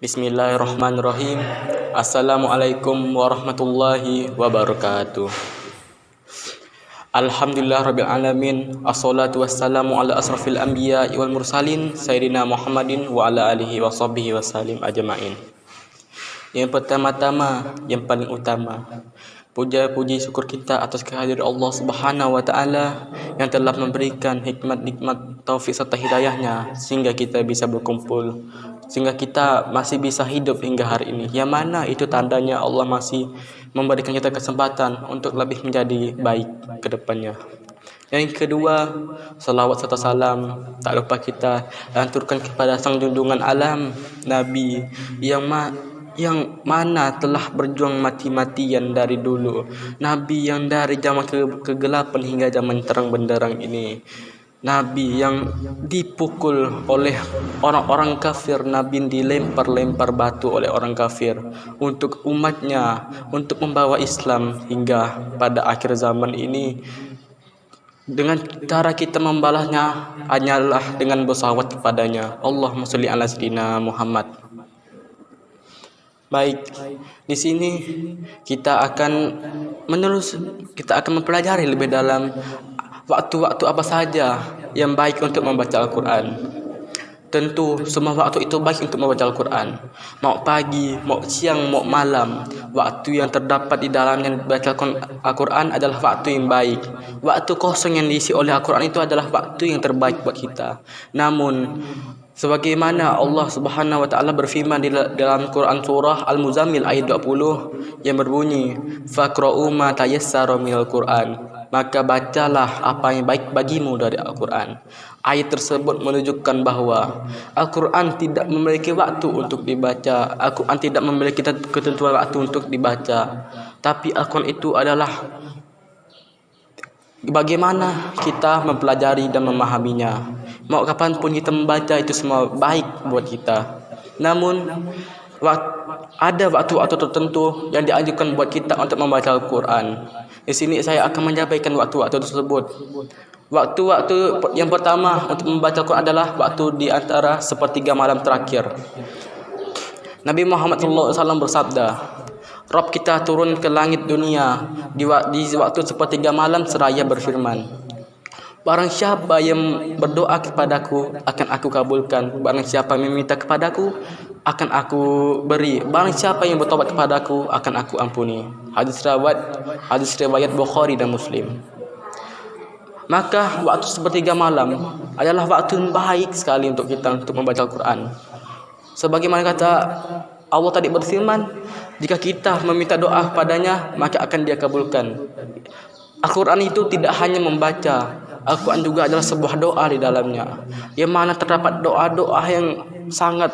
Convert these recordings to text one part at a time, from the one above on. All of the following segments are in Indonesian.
Bismillahirrahmanirrahim. Assalamualaikum warahmatullahi wabarakatuh. Alhamdulillah rabbil alamin. Assalatu wassalamu ala asrafil anbiya wal mursalin sayyidina Muhammadin wa ala alihi wa sahbihi wasallim ajmain. Yang pertama-tama, yang paling utama, puja-puji syukur kita atas kehadiran Allah Subhanahu wa taala yang telah memberikan hikmat-nikmat taufik serta hidayahnya sehingga kita bisa berkumpul, sehingga kita masih bisa hidup hingga hari ini. Yang mana itu tandanya Allah masih memberikan kita kesempatan untuk lebih menjadi baik ke depannya. Yang kedua, salawat serta salam tak lupa kita lanturkan kepada sang junjungan alam, Nabi yang mana telah berjuang mati-matian dari dulu, Nabi yang dari zaman kegelapan hingga zaman terang benderang ini, Nabi yang dipukul oleh orang-orang kafir, Nabi dilempar-lempar batu oleh orang kafir untuk umatnya, untuk membawa Islam hingga pada akhir zaman ini. Dengan cara kita membalasnya hanyalah dengan bersalawat kepadanya. Allahumma sholli ala sayyidina Muhammad. Baik, di sini kita akan mempelajari lebih dalam waktu-waktu apa saja yang baik untuk membaca Al-Quran. Tentu semua waktu itu baik untuk membaca Al-Quran. Mau pagi, mau siang, mau malam, waktu yang terdapat di dalamnya membaca Al-Quran adalah waktu yang baik. Waktu kosong yang diisi oleh Al-Quran itu adalah waktu yang terbaik buat kita. Namun sebagaimana Allah Subhanahu wa taala berfirman di dalam Quran surah Al-Muzammil ayat 20 yang berbunyi, "Faqra'u ma tayassara minal Qur'an." Maka bacalah apa yang baik bagimu dari Al-Quran. Ayat tersebut menunjukkan bahwa Al-Quran tidak memiliki waktu untuk dibaca. Al-Quran tidak memiliki ketentuan waktu untuk dibaca. Tapi Al-Quran itu adalah bagaimana kita mempelajari dan memahaminya. Mau kapanpun kita membaca itu semua baik buat kita. Namun ada waktu-waktu tertentu yang dianjurkan buat kita untuk membaca Al-Quran. Di sini saya akan menyampaikan waktu-waktu tersebut. Waktu-waktu yang pertama untuk membaca Al-Quran adalah waktu di antara sepertiga malam terakhir. Nabi Muhammad SAW bersabda, Rabb kita turun ke langit dunia di waktu sepertiga malam seraya berfirman, barang siapa yang berdoa kepadaku akan aku kabulkan. Barang siapa yang meminta kepadaku akan aku beri. Barang siapa yang bertobat kepadaku akan aku ampuni. Hadis riwayat Bukhari dan Muslim. Maka waktu sepertiga malam adalah waktu yang baik sekali untuk kita untuk membaca Al-Quran. Sebagaimana kata Allah tadi berfirman, jika kita meminta doa kepadanya maka akan dia kabulkan. Al-Quran itu tidak hanya membaca, Al-Quran juga adalah sebuah doa di dalamnya, yang mana terdapat doa-doa yang sangat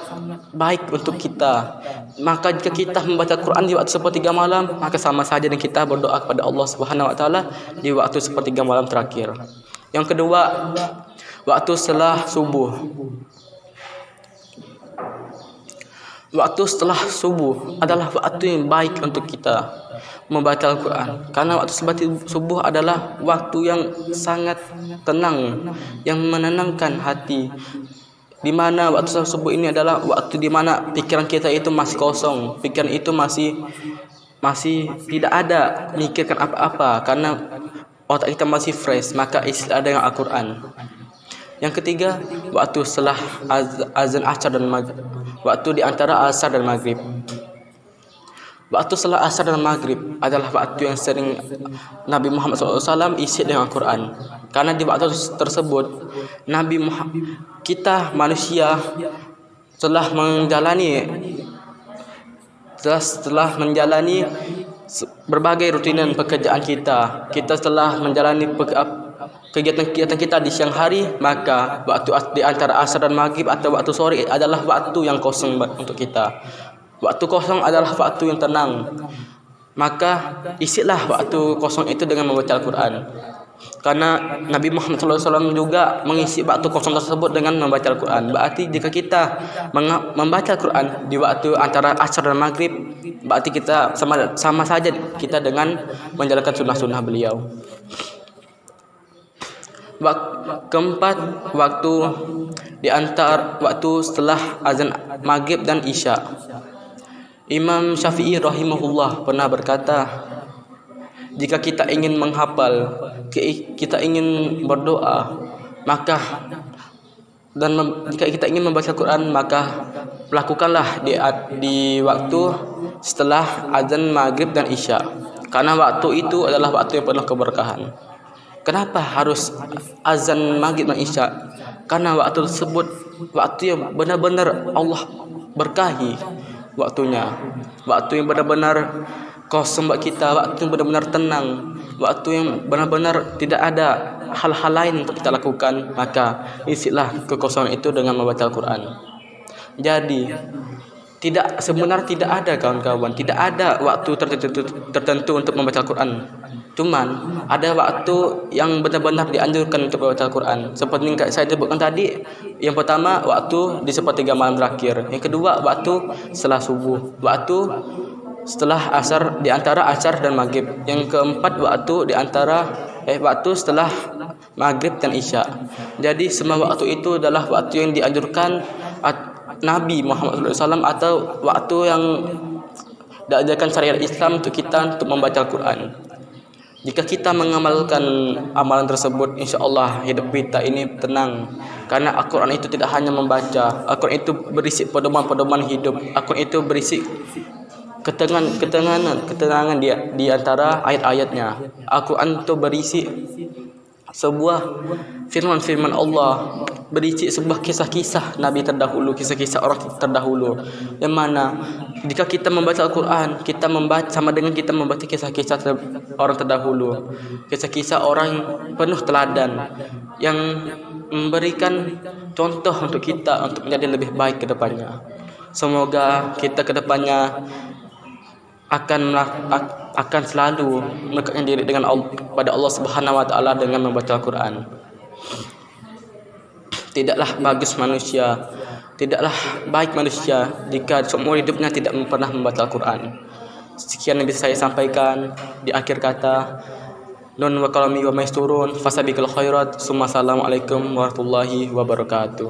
baik untuk kita. Maka jika kita membaca Al-Quran di waktu sepertiga malam, maka sama saja dengan kita berdoa kepada Allah Subhanahu wa taala di waktu sepertiga malam terakhir. Yang kedua, waktu setelah subuh. Waktu setelah subuh adalah waktu yang baik untuk kita membaca Al-Quran, karena waktu subuh adalah waktu yang sangat tenang, yang menenangkan hati, di mana waktu subuh ini adalah waktu di mana pikiran kita itu masih kosong, pikiran itu masih tidak ada mikirkan apa-apa, karena otak kita masih fresh, maka istilah dengan Al-Quran. Yang ketiga, waktu setelah azan asar dan maghrib, waktu di antara asar dan maghrib. Waktu setelah asar dan maghrib adalah waktu yang sering Nabi Muhammad SAW isi dengan Al-Quran. Karena di waktu tersebut kita manusia telah menjalani berbagai rutinan pekerjaan kita. Kita telah menjalani kegiatan kita di siang hari, maka waktu di antara asar dan maghrib atau waktu sore adalah waktu yang kosong untuk kita. Waktu kosong adalah waktu yang tenang. Maka isilah waktu kosong itu dengan membaca Al-Quran. Karena Nabi Muhammad SAW juga mengisi waktu kosong tersebut dengan membaca Al-Quran. Berarti jika kita membaca Al-Quran di waktu antara asar dan maghrib, berarti kita sama saja kita dengan menjalankan sunnah-sunnah beliau. Keempat, waktu di antara waktu setelah azan maghrib dan isya. Imam Syafi'i rahimahullah pernah berkata, jika kita ingin menghafal, kita ingin berdoa, maka jika kita ingin membaca Quran, maka lakukanlah di waktu setelah azan maghrib dan isya, karena waktu itu adalah waktu yang penuh keberkahan. Kenapa harus azan maghrib dan isya? Karena waktu tersebut waktu yang benar-benar Allah berkahi waktunya, waktu yang benar-benar kosong buat kita, waktu yang benar-benar tenang, waktu yang benar-benar tidak ada hal-hal lain untuk kita lakukan. Maka isilah kekosongan itu dengan membaca Al-Quran. Jadi sebenarnya tidak ada kawan-kawan, tidak ada waktu tertentu untuk membaca Al-Quran. Cuman ada waktu yang benar-benar dianjurkan untuk membaca Al-Quran. Seperti yang saya sebutkan tadi, yang pertama waktu di sepertiga malam terakhir, yang kedua waktu setelah subuh, waktu setelah asar, di antara asar dan maghrib, yang keempat waktu di antara waktu setelah maghrib dan isya. Jadi semua waktu itu adalah waktu yang dianjurkan Nabi Muhammad SAW, atau waktu yang diajarkan syariat Islam untuk kita untuk membaca Al-Quran. Jika kita mengamalkan amalan tersebut, insya-Allah hidup kita ini tenang. Karena Al-Quran itu tidak hanya membaca, Al-Quran itu berisi pedoman-pedoman hidup. Al-Quran itu berisi ketenangan di antara ayat-ayatnya. Al-Quran itu berisi sebuah firman-firman Allah, berisi sebuah kisah-kisah Nabi terdahulu, kisah-kisah orang terdahulu, yang mana jika kita membaca Al-Quran, kita membaca sama dengan kita membaca kisah-kisah orang terdahulu, kisah-kisah orang penuh teladan yang memberikan contoh untuk kita untuk menjadi lebih baik ke depannya. Semoga kita ke depannya akan selalu mendekatkan diri pada Allah Subhanahu wa taala dengan membaca Al-Quran. Tidaklah bagus manusia, tidaklah baik manusia jika seumur hidupnya tidak pernah membaca Al-Quran. Sekian yang bisa saya sampaikan di akhir kata. Nun wa qalami wa maisturun fasabiqul khairat. Assalamualaikum warahmatullahi wabarakatuh.